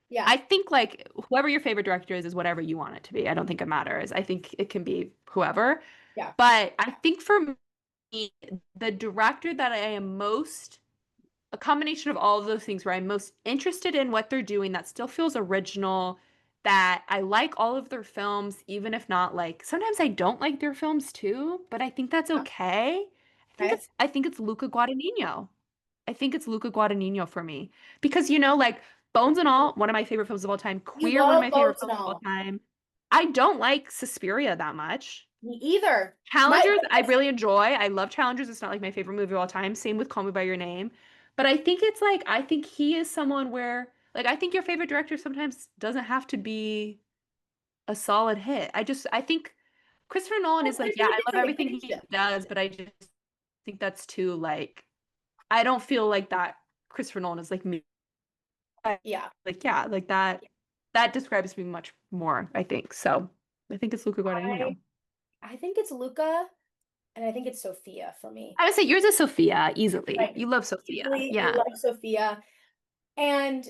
Yeah. I think like whoever your favorite director is whatever you want it to be. I don't think it matters. I think it can be whoever. Yeah. But I think for me, the director that I am most a combination of all of those things where I'm most interested in what they're doing that still feels original, that I like all of their films, even if not like sometimes I don't like their films too, but I think that's Yeah. okay. Okay. I think it's Luca Guadagnino. I think it's Luca Guadagnino for me. Because you know, like Bones and All, one of my favorite films of all time, You Queer, one of love my favorite boats and films of all all. time. I don't like Suspiria that much. Me either. My Challengers, I really enjoy. I love Challengers. It's not like my favorite movie of all time. Same with Call Me by Your Name. But I think it's like I think he is someone where like I think your favorite director sometimes doesn't have to be a solid hit. I think Christopher Nolan is like, there's yeah, no I love everything he distinction. does, but I just think that's too like I don't feel like that Christopher Nolan is like me. Yeah. Like yeah, like that describes me much more, I think. So I think it's Luca I Guadagnino. I think it's Luca and I think it's Sophia for me. I would say yours is Sophia, easily. Right. You love Sophia. Easily Yeah. love Sophia. And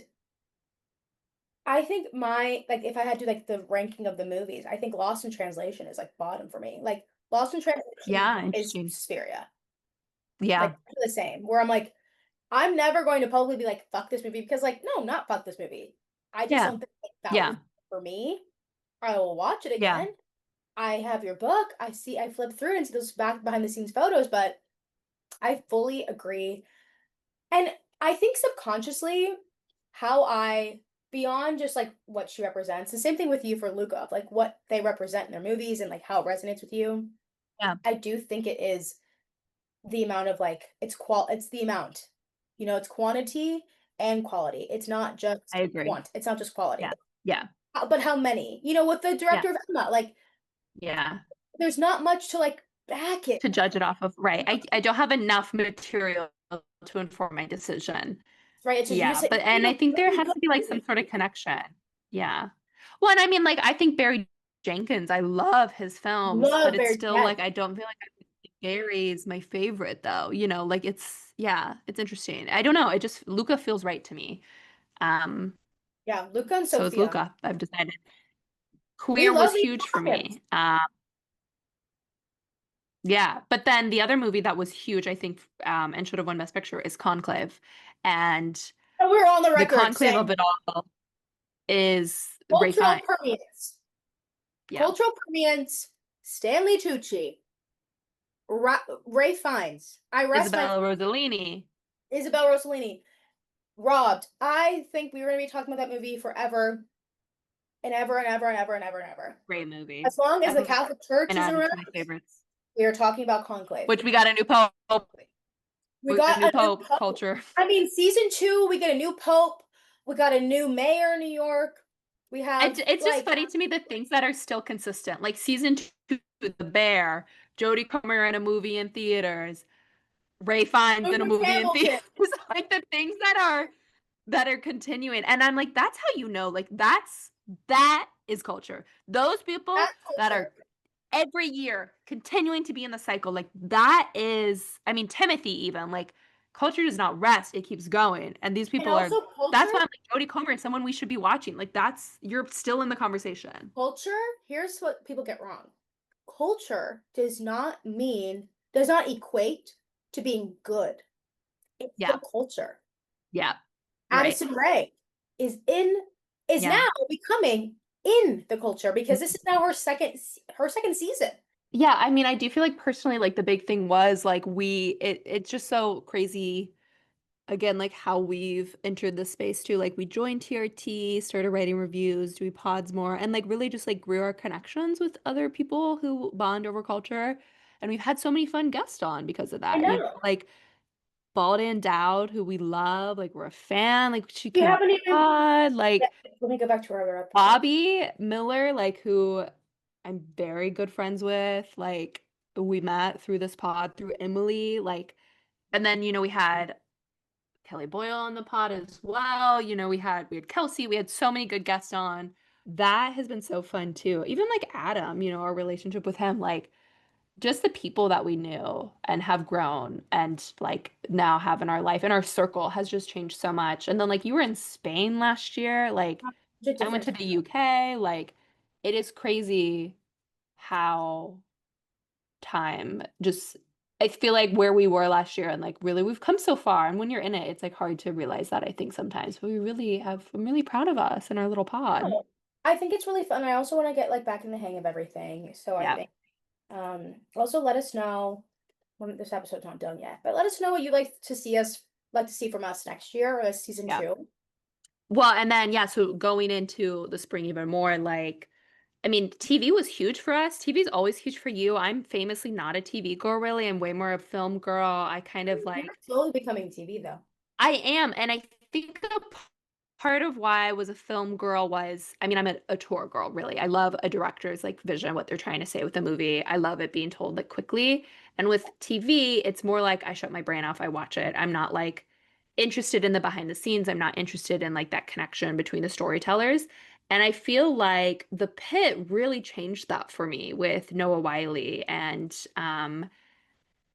I think my like if I had to like the ranking of the movies, I think Lost in Translation is like bottom for me. Like Lost in Translation Yeah, is interesting. Suspiria. Like Yeah. the same. Where I'm like, I'm never going to publicly be like, fuck this movie because like, no, not fuck this movie. I just Yeah. don't think like, that was Yeah. for me. I will watch it Yeah. again. I have your book. I flip through it and see those back behind the scenes photos, but I fully agree. And I think subconsciously, how I beyond just like what she represents, the same thing with you for Luca, of like what they represent in their movies and like how it resonates with you. Yeah. I do think it is the amount of like it's the amount. You know, it's quantity and quality. It's not I just agree. it's not just quality. Yeah. Yeah. But how many? You know, with the Yeah. director of Emma, like Yeah. there's not much to like back it. To judge it off of, right. I don't have enough material to inform my decision. Right? It's just you Yeah. say But "Oh, and I no, think there really has good to be like some movie." sort of connection. Yeah. Well, and I mean, like, I think Barry Jenkins, I love his films, but Love it's Barry. still Yes. like I don't feel like Gary's my favorite though. You know, like it's yeah, it's interesting. I don't know. It just Luca feels right to me. Um, Yeah, Luca and so is Sophia. Luca. I've decided. We Queer love was these huge for pockets. me. Yeah, but then the other movie that was huge, I think, and should have won Best Picture is Conclave, and And we're on the the record conclave of saying it all is Ray cultural Fiennes. permeance. Yeah, Cultural permeance, Stanley Tucci, Ray Fiennes. I rest my Isabella Rossellini. Isabel Rossellini. Robbed. I think we were going to be talking about that movie forever and ever and ever and ever and ever and ever. Great movie. As long as the Evan Catholic Church is added around, to my favorites. we are talking about Conclave. Which we got a new pope. We A got new a new pope pope. culture. I mean, season 2, we get a new pope. We got a new mayor in New York. We have It's just like funny to me the things that are still consistent, like season 2, The Bear, Jodie Comer in a movie in theaters, Ray Fiennes in a Lucas movie in Hamilton. theaters, like the things that are continuing. And I'm like, that's how you know, like that is culture. Those people That's that culture. are every year, continuing to be in the cycle. Like that is, I mean, Timothy even, like culture does not rest, it keeps going. And these And people are, also culture, that's why I'm like, Jodie Comer is someone we should be watching. Like that's, you're still in the conversation. culture, here's what people get wrong. Culture does not equate to being good. It's Yeah. the culture. Yeah. Right. Addison Rae is in is Yeah. now becoming in the culture because this is now her second season. Yeah, I mean, I do feel like personally, like the big thing was like it's just so crazy again, like how we've entered this space too. Like we joined TRT, started writing reviews, doing pods more, and like really just like grew our connections with other people who bond over culture. And we've had so many fun guests on because of I that. You know, know. like Baldy and Dowd, who we love, like we're a fan. Like she We came on haven't the even pod, yeah, like let me go back to our other episode. Bobby Miller, like who I'm very good friends with, like we met through this pod through Emily, like, and then we had Kelly Boyle on the pod as well. We had Kelsey, we had so many good guests on. That has been so fun too. Even like Adam, our relationship with him, like just the people that we knew and have grown and like now have in our life and our circle has just changed so much. And then like you were in Spain last year, like The I went different to the UK, like it is crazy how time just I feel like where we were last year and like really we've come so far and when you're in it it's like hard to realize that I think sometimes but I'm really proud of us and our little pod. Oh, I think it's really fun. I also want to get like back in the hang of everything. So I Yeah. think also let us know when this episode's not done yet, but let us know what you'd like to see from us next year or season Yeah. 2. Well, and then yeah, so going into the spring even more, like I mean, TV was huge for us. TV is always huge for you. I'm famously not a TV girl, really. I'm way more a film girl. I kind of You're like slowly becoming TV though. I am, and I think part of why I was a film girl was, I mean, I'm a tour girl, really. I love a director's like vision, what they're trying to say with the movie. I love it being told like quickly. And with TV, it's more like I shut my brain off, I watch it. I'm not like interested in the behind the scenes. I'm not interested in like that connection between the storytellers. And I feel like The Pit really changed that for me with Noah Wyle and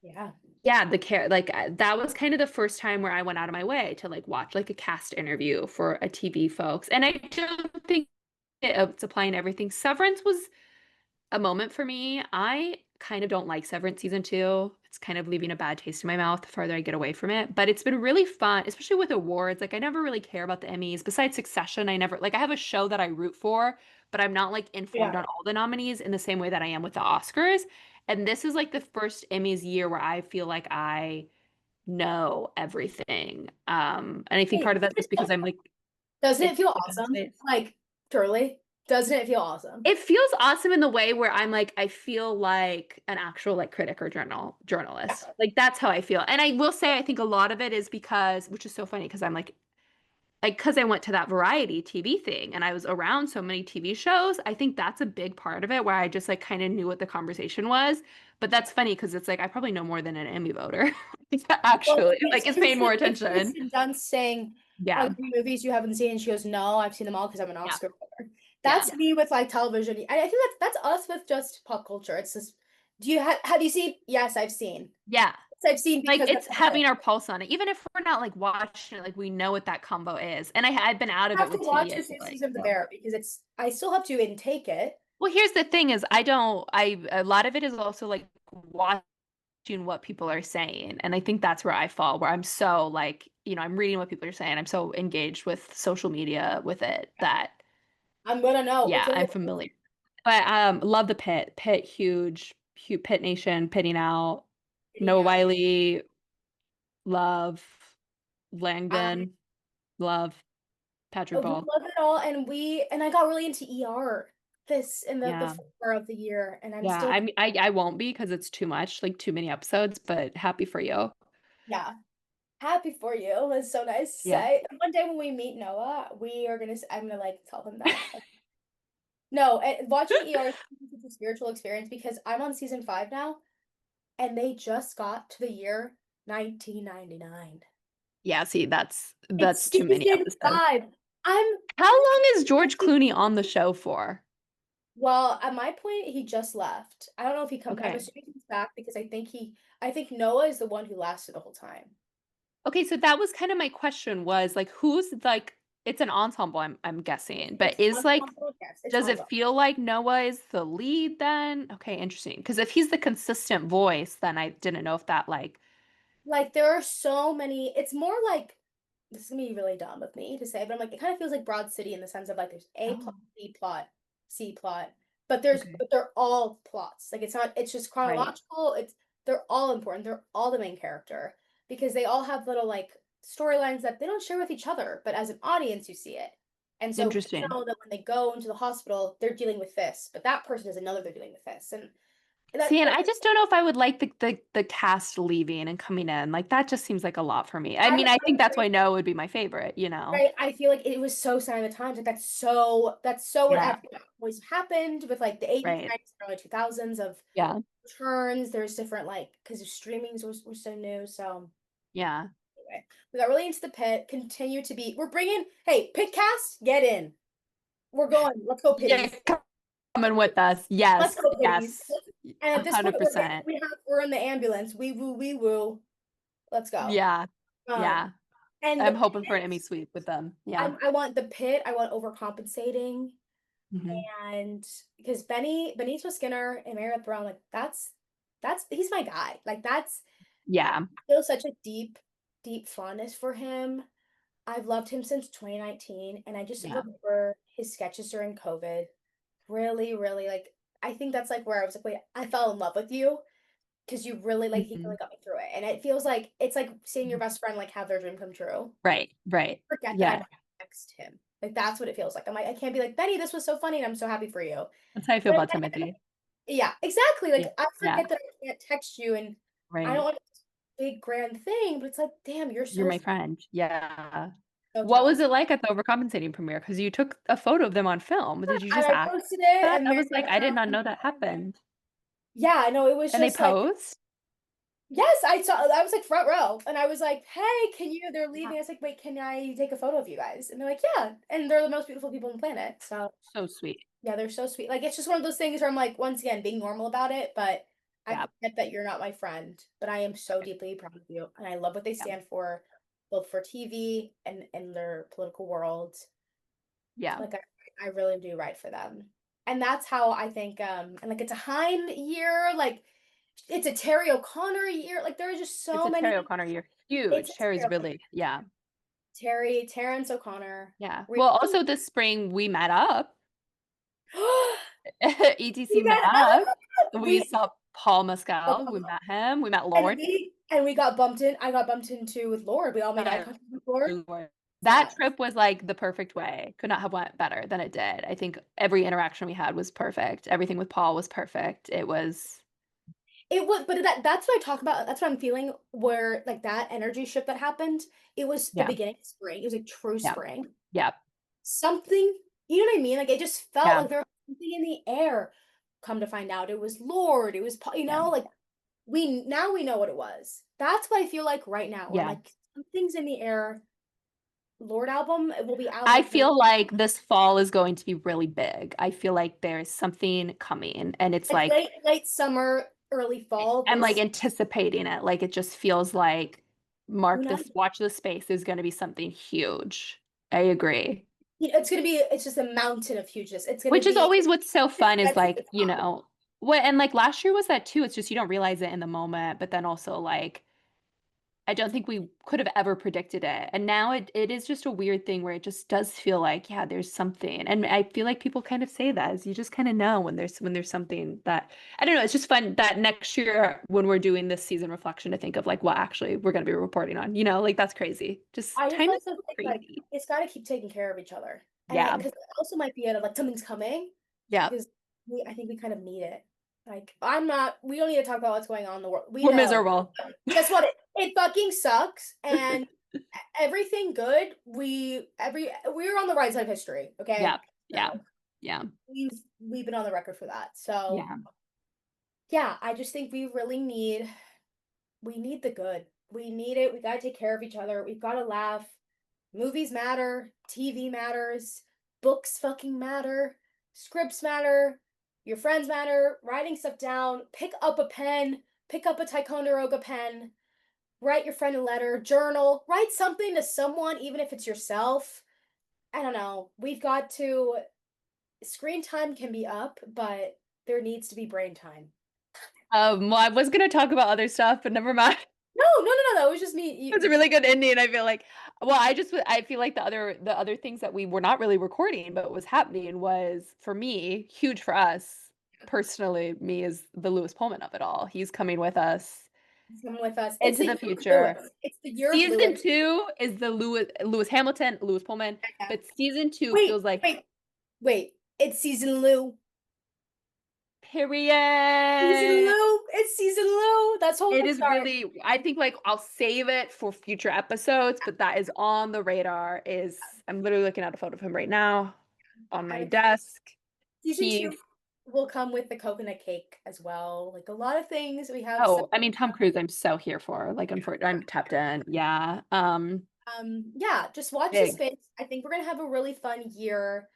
Yeah. yeah, the care like that was kind of the first time where I went out of my way to like watch like a cast interview for a TV folks. And I don't think it's applying to everything. Severance was a moment for me. I kind of don't like Severance season 2. It's kind of leaving a bad taste in my mouth the farther I get away from it. But it's been really fun, especially with awards. Like I never really care about the Emmys. Besides Succession, I never like I have a show that I root for, but I'm not like informed Yeah. on all the nominees in the same way that I am with the Oscars. And this is like the first Emmys year where I feel like I know everything. And I think Hey, part of that's just because I'm like doesn't in it feel such a awesome? headspace. Like, truly, doesn't it feel awesome? It feels awesome in the way where I'm like, I feel like an actual like critic or Yeah. journalist. Like that's how I feel. And I will say I think a lot of it is because, which is so funny because I'm like because I went to that variety TV thing and I was around so many TV shows, I think that's a big part of it where I just like kind of knew what the conversation was. But that's funny because it's like I probably know more than an Emmy voter. Well, Actually, it's like is paying more It's attention. Kristen Dunst saying, "Are Yeah. there any movies you haven't seen?" And she goes, "No, I've seen them all because I'm an Yeah. Oscar voter." Yeah. That's me with like television. I think that's us with just pop culture. It's just, have you seen? Yes, I've seen. Yeah. Yes, I've seen Like because it's that's about having it. our pulse on it, even if we're not like watching it, like we know what that combo is. And I've been out of I it have to with watch TV, I this feel new like. season of The So. Bear because I still have to intake it. Well, here's the thing is I don't I a lot of it is also like watching what people are saying. And I think that's where I fall, where I'm so like, I'm reading what people are saying. I'm so engaged with social media with it that I'm gonna know. It's yeah, gonna I'm get familiar. But love the Pit. Pit huge, huge Pit Nation, pitting out. hitting Noah out. Wyle, love. I Langdon, love. Patrick we Ball. love it all, and I got really into ER this in the Yeah. fall of the year, and I'm Yeah, still I won't be because it's too much, like too many episodes, but happy for you. yeah. Happy for you. It's so nice to Yeah. say. And one day when we meet Noah, I'm gonna like tell him that. No, watching ER is such a spiritual experience because I'm on season 5 now, and they just got to the year 1999. Yeah, see, that's It's too many season episodes. 5. I'm How long is George Clooney on the show for? Well, at my point, he just left. I don't know if he comes. I'm Okay. assuming he's back because I think Noah is the one who lasted the whole time. Okay, so that was kind of my question was like who's like it's an ensemble I'm guessing, but It's is like ensemble, yes, it's does it ensemble. feel like Noah is the lead then? Okay, interesting. Because if he's the consistent voice, then I didn't know if that like Like there are so many. It's more like this is gonna be really dumb of me to say, but I'm like it kind of feels like Broad City in the sense of like there's A oh, plot, B plot, C plot, okay. but they're all plots. Like it's not it's just Right. chronological. It's they're all important. They're all the main character because they all have little like storylines that they don't share with each other, but as an audience you see it. And so we Interesting. know that when they go into the hospital, they're dealing with this, but that person doesn't know that they're dealing with this. And See, and that I just don't know if I would like the cast leaving and coming in. Like that just seems like a lot for me. I mean, I I think that's agree. why Noah would be my favorite, you know? Right, I feel like it was so sign of the times. Like that's so what Yeah, always happened with like the 80s, right. 90s, early 2000s of Yeah. returns. There's different like because of streamings were so new. So Yeah. anyway, we got really into the pit. Continue to be. We're bringing. Hey, Pitcast, get in. We're going. Let's go, Yeah, pitties. coming with us. Let's Yes, go, pitties. yes. And at this point, 100%. we're in the ambulance. We woo. Let's go. Yeah. Um, Yeah. and the I'm hoping for an Emmy pit. sweep with them. Yeah. I want the pit. I want overcompensating. Hmm. And because Benito Skinner and Meredith Brown, like that's he's my guy. Like that's Yeah. I feel such a deep fondness for him. I've loved him since 2019, and I just Yeah. remember his sketches during COVID. Really, really like I think that's like where I was like, wait, I fell in love with you because you really like he Hmm. really got me through it. And it feels like it's like seeing your best friend like have their dream come true. Right. Right. Forget that I Yeah. don't text him. Like that's what it feels like. I'm like, I can't be like, Benny, this was so funny, and I'm so happy for you. That's how I feel But about Timothy. yeah, exactly. Yeah. Like I Yeah. forget that I can't text you and I don't Right. want this big grand thing, but it's like, damn, you're You're so my friend. Yeah. so What was talented. it like at the overcompensating premiere? Because you took a photo of them on film. Did you And just I act posted it that? and I was like, Meredith I did Brown. not know that happened. Yeah, I know it was And they just like, posed? yes, I was like front row and I was like, hey, they're Yeah. leaving. I was like, wait, can I take a photo of you guys? And they're like, yeah. And they're the most beautiful people on the planet. So So sweet. yeah, they're so sweet. Like it's just one of those things where I'm like, once again, being normal about it, but I Yeah. forget that you're not my friend. But I am so deeply proud of you, and I love what they Yeah. stand for, both for TV and in their political world. Yeah. Like I really do ride for them, and that's how I think. And like it's a Hein year, like it's a Terry O'Connor year. Like there are just It's so a Terry many. O'Connor year. It's Huge. a Terry's Terry O'Connor. really, yeah. Terrence O'Connor. Yeah. We Well, also this spring we met up. ETC we met met up. up. We We saw Paul Mescal. We met him. We met And Lord. we got bumped in. I got bumped into with Lord. We all made eye contact with Lord. That Sad. trip was like the perfect way. Could not have went better than it did. I think every interaction we had was perfect. Everything with Paul was perfect. It was, It was, but that's what I talk about. That's what I'm feeling. Where like that energy shift that happened. It was the yeah, beginning of spring. It was like true yeah, spring. yeah, Something, you know what I mean? Like it just felt yeah, like there was something in the air. Come to find out, it was Lord. It was you yeah, know like we know what it was. That's what I feel like right now. Where I'm yeah. like something's in the air. Lord album it will be out I like feel like this fall is going to be really big. I feel like there's something coming and it's like like late summer, early fall. I'm like This anticipating it. Like it just feels like who mark knows? this, watch this space. There's going to be something huge. I agree. It's just a mountain of hugeness. It's gonna Which is be always what's so fun is that's at the like, top. what and like last year was that too. It's just you don't realize it in the moment, but then also like I don't think we could have ever predicted it. And now it is just a weird thing where it just does feel like, yeah, there's something. And I feel like people kind of say that is you just kind of know when there's something that I don't know, it's just fun that next year when we're doing this season reflection to think of like what actually we're gonna be reporting on, like that's crazy. Just I just time like is to think like crazy. it's got to keep taking care of each other, and Yeah. because it also might be out of like something's coming Yeah. because I think we kind of need it. Like I'm not. We don't need to talk about what's going on in the world. We We're know. miserable. Guess what? It fucking sucks, and everything good. We're on the right side of history. Yeah. Okay, Yeah. so Yeah. we've been on the record for that. So Yeah. yeah, I just think we need the good. We need it. We gotta take care of each other. We've gotta laugh. Movies matter. TV matters. Books fucking matter. Scripts matter. Your friends matter. Writing stuff down. Pick up a pen. Pick up a Ticonderoga pen. Write your friend a letter. Journal. Write something to someone, even if it's yourself. I don't know. We've got to. Screen time can be up, but there needs to be brain time. Well, I was gonna talk about other stuff, but never mind. No. It was just me. It's a really good ending. I feel like, well, I feel like the other things that we were not really recording, but was happening was for me, huge for us personally, me is the Lewis Pullman of it all. He's coming with us Come with us. It's into the the year of future. Lewis. It's the year of Season Lewis. 2 is the Lewis Hamilton, Lewis Pullman, Yeah. but season 2 feels like Wait. It's season Lou. Season period. Lou. It's season Lou. That's how It we'll is start. really, I think like I'll save it for future episodes, but that is on the radar. I'm literally looking at a photo of him right now on my desk. Season He's 2 will come with the coconut cake as well. Like a lot of things we have. I mean Tom Cruise, I'm so here for. Like I'm tapped in. Yeah. Yeah, just watch this Big. space. I think we're gonna have a really fun year.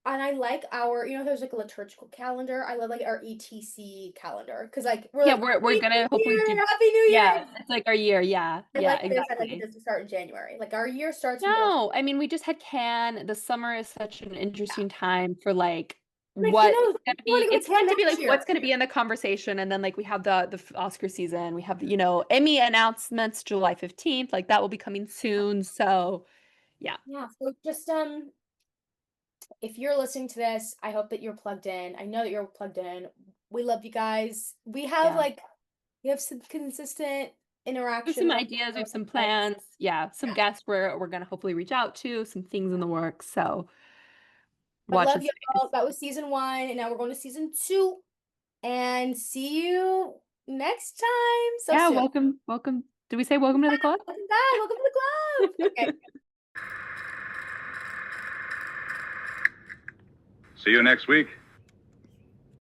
And I like our, there's like a liturgical calendar. I love like our ETC calendar because like we're Yeah, like we're gonna hopefully do. Happy New Year. Yeah, it's like our year. Yeah, I yeah, like this. I like it exactly. doesn't start in January. Like our year starts from No, I mean we just had Cannes. The summer is such an interesting time for like like what's gonna we want be. to go It's to fun Cannes to be next like year. what's gonna be in the conversation, and then like we have the Oscar season. We have Emmy announcements July 15th. Like that will be coming soon. So yeah, Yeah. So just if you're listening to this, I hope that you're plugged in. I know that you're plugged in. We love you guys. We have yeah. we have some consistent We have interaction. some ideas. We have some plans. Yeah, some guests we're gonna hopefully reach out to. Some things in the works. So But watch love this you space. all. That was season 1, and now we're going to season 2. And see you next time. So Yeah, soon. welcome. Did we say welcome to the club? Welcome back. Welcome to the club. Okay. See you next week.